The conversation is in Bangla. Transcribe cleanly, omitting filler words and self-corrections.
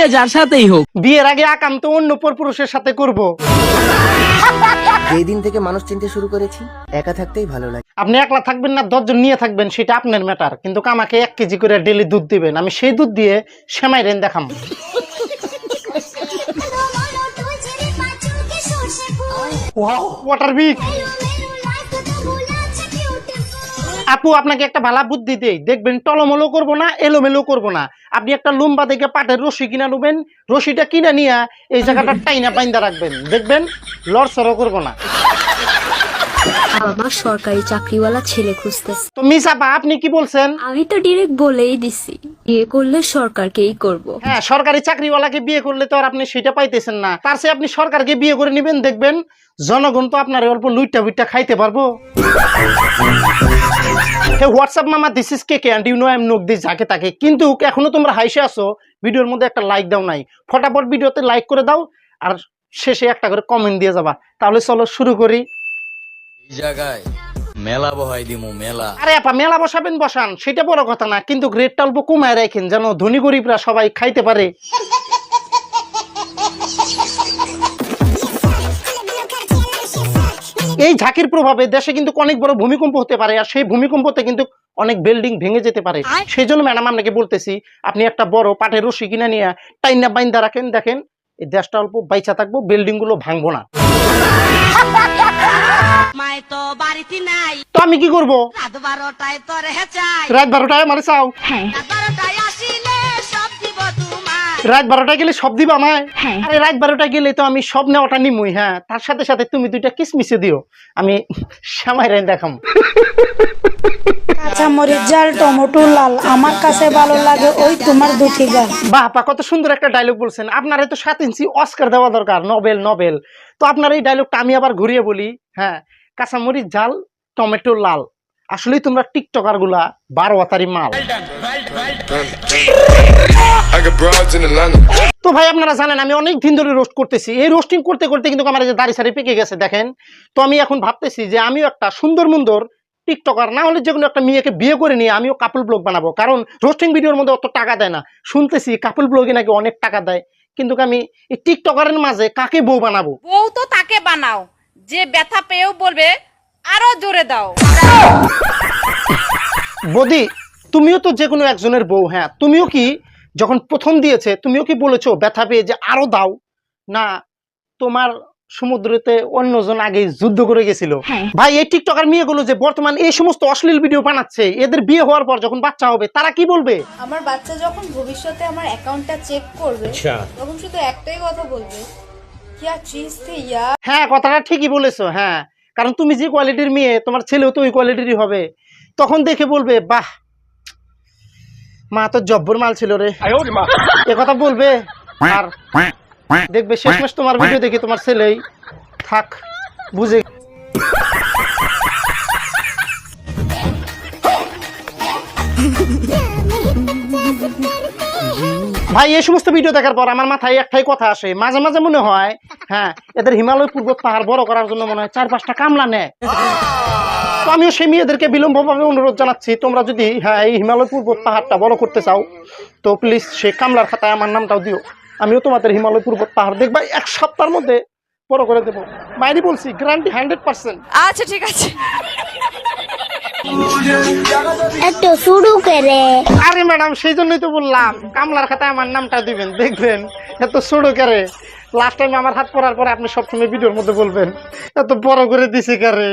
বিয়ে যার সাথেই হোক, বিয়ের আগে একান্ত অন্য পরপুরুষের সাথে করব। যেই দিন থেকে মানুষ চিনতে শুরু করেছি, একা থাকতেই ভালো লাগে। আপনি একলা থাকবেন না 10 জন নিয়ে থাকবেন সেটা আপনার ম্যাটার, কিন্তু আমাকে 1 কেজি করে ডেলি দুধ দিবেন, আমি সেই দুধ দিয়ে সেমাই রেন দেখাম। ওয়াটার বিগ আপু, আপনাকে একটা ভালো বুদ্ধি দেই, দেখবেন টলমলো করবো না, এলোমেলো করবো না। আপনি একটা লম্বা দেখে পাটের রশি কিনা নেবেন, রশিটা কিনা নিয়ে এই জায়গাটা টাইনা বাইন্দা রাখবেন, দেখবেন লড়সড় করবো না। বাবা সরকারি চাকরিওয়ালা ছেলে খুঁজতেছে। তো মিস আপা, আপনি কি বলছেন? আমি তো ডিরেক্ট বলেই দিছি, বিয়ে করলে সরকারকেই করব। হ্যাঁ, সরকারি চাকরিওয়ালাকে বিয়ে করলে তো আর আপনি সেটা পাইতেছেন না, তার চেয়ে আপনি সরকারকে বিয়ে করে নেবেন, দেখবেন জনগণ তো আপনার অল্প লুইটা বুইটা খাইতে পারবো। হোয়াটসঅ্যাপ মামা, this is K and you know I am knock this যাকে তাকে। কিন্তু এখনো তোমরা হাইসে আসো, ভিডিওর মধ্যে একটা লাইক দাও নাই। ফটাফট ভিডিওতে লাইক করে দাও আর শেষে একটা করে কমেন্ট দিয়ে যাবা। তাহলে চলো শুরু করি। এই জায়গায় মেলা বহাই দিমু মেলা। আরে আপা, মেলা বসাবেন বসান, সেটা বড় কথা না, কিন্তু রেটটা অল্প কমায় রাখেন যেন ধনী গরিবরা সবাই খাইতে পারে। এই ঝাঁকির প্রভাবে দেশে কিন্তু অনেক বড় ভূমিকম্প হতে পারে, আর সেই ভূমিকম্পতে কিন্তু অনেক বিল্ডিং ভেঙে যেতে পারে। সেই জন্য ম্যাডাম আপনাকে বলতেছি, আপনি একটা বড় পাটের রশি কিনা নিয়ে টাইনা বাইন্দা রাখেন, দেখেন এই দেশটা অল্প বাইচা থাকবো, বিল্ডিং গুলো ভাঙবো না। তো আমি কি করবো? রাত 12টায় আমার চাও? রাত 12টায় গেলে সব দিবা আমায়? আরে রাত 12টায় গেলে তো আমি সব নেওয়াটা নিমুই। হ্যাঁ, তার সাথে সাথে তুমি 2টা কিসমিসে দিও, আমি সেমাই রেন দেখাম। কাঁচা মরিচ ঝাল, টমেটো লাল, আমার কাছে ভালো লাগে ওই তোমার দুটি গাল। বাহ বাহ, কত সুন্দর একটা ডায়লগ বলছেন। আপনার তো 7 ইঞ্চি অস্কার দেওয়া দরকার, নোবেল। তো আপনার এই ডায়লগটা আমি আবার ঘুরিয়ে বলি। হ্যাঁ, কাঁচা মরিচ ঝাল, টমেটো লাল। আসলেই তোমরা টিকটকার গুলা 12 আতারি মাল। তো ভাই, আপনারা জানেন আমি অনেক দিন ধরে রোস্ট করতেছি। এই রোস্টিং করতে করতে কিন্তু আমার যে দাড়ি সারি পেকে গেছে, দেখেন। তো আমি এখন ভাবতেছি যে আমিও একটা সুন্দর মুন্দর টিকটকার, না হলে যে কোনো একটা মেয়েকে বিয়ে করে নিয়ে আমিও কাপল ব্লগ বানাবো, কারণ রোস্টিং ভিডিওর মধ্যে অত টাকা দেয় না। শুনতেছি কাপল ব্লগে নাকি অনেক টাকা দেয়, কিন্তু আমি এই টিকটকারের মাঝে কাকে বউ বানাবো? বউ তো তাকে বানাও যে ব্যথা পেয়েও বলবে আরো জোরে দাও। বদি, তুমিও তো যে কোনো একজনের বউ। হ্যাঁ, তুমিও কি যখন প্রথম দিয়েছে তুমিও কি বলেছো ব্যথা পেয়ে যে আরো দাও? না, তোমার সমুদ্রতে অন্যজন আগে যুদ্ধ করে গেছিল। ভাই, এই টিকটকার মেয়েগুলো যে বর্তমান এই সমস্ত অশ্লীল ভিডিও বানাচ্ছে, এদের বিয়ে হওয়ার পর যখন বাচ্চা হবে তারা কি বলবে? আমার বাচ্চা যখন ভবিষ্যতে আমার অ্যাকাউন্টটা চেক করবে, তখন শুধু একটাই কথা বলবে, কিয়া চিজ থে ইয়ার। হ্যাঁ, কথাটা ঠিকই বলেছো। হ্যাঁ, কারণ তুমি যে কোয়ালিটির মেয়ে, তোমার ছেলেও তো ওই কোয়ালিটিরই হবে। তখন দেখে বলবে, বাহ মা তো জব্বর মাল ছিল রে, এ কথা বলবে। আর দেখবে শেষমেশ তোমার ভিডিও দেখে তোমার ছেলেই থাক বুঝে। ভাই, এই সমস্ত ভিডিও দেখার পর আমার মাথায় একটাই কথা আসে, মাঝে মাঝে মনে হয় হ্যাঁ, এদের হিমালয় পর্বত পাহাড় বড় করার জন্য মনে হয় 4-5টা কামলা নেয়। তো আমিও সেই মেয়েদেরকে বিলম্বভাবে অনুরোধ জানাচ্ছি, তোমরা যদি হ্যাঁ এই হিমালয় পর্বত পাহাড়টা বড় করতে চাও, তো প্লিজ সেই কামলার খাতায় আমার নামটাও দিও। আমিও তোমাদের হিমালয় পর্বত পাহাড় দেখবা 1 সপ্তাহের মধ্যে বড় করে দেবো। মাইরি বলছি, গ্যারান্টি 100%। আচ্ছা ঠিক আছে। একটু শুরু করে। আরে ম্যাডাম, সেই জন্যই তো বললাম কামলার খাতায় আমার নামটা দিবেন, দেখবেন এত ছোট করে। লাস্ট টাইম আমার হাত পড়ার পরে আপনি সবসময় ভিডিওর মধ্যে বলবেন এত বড় করে দিছি কারে।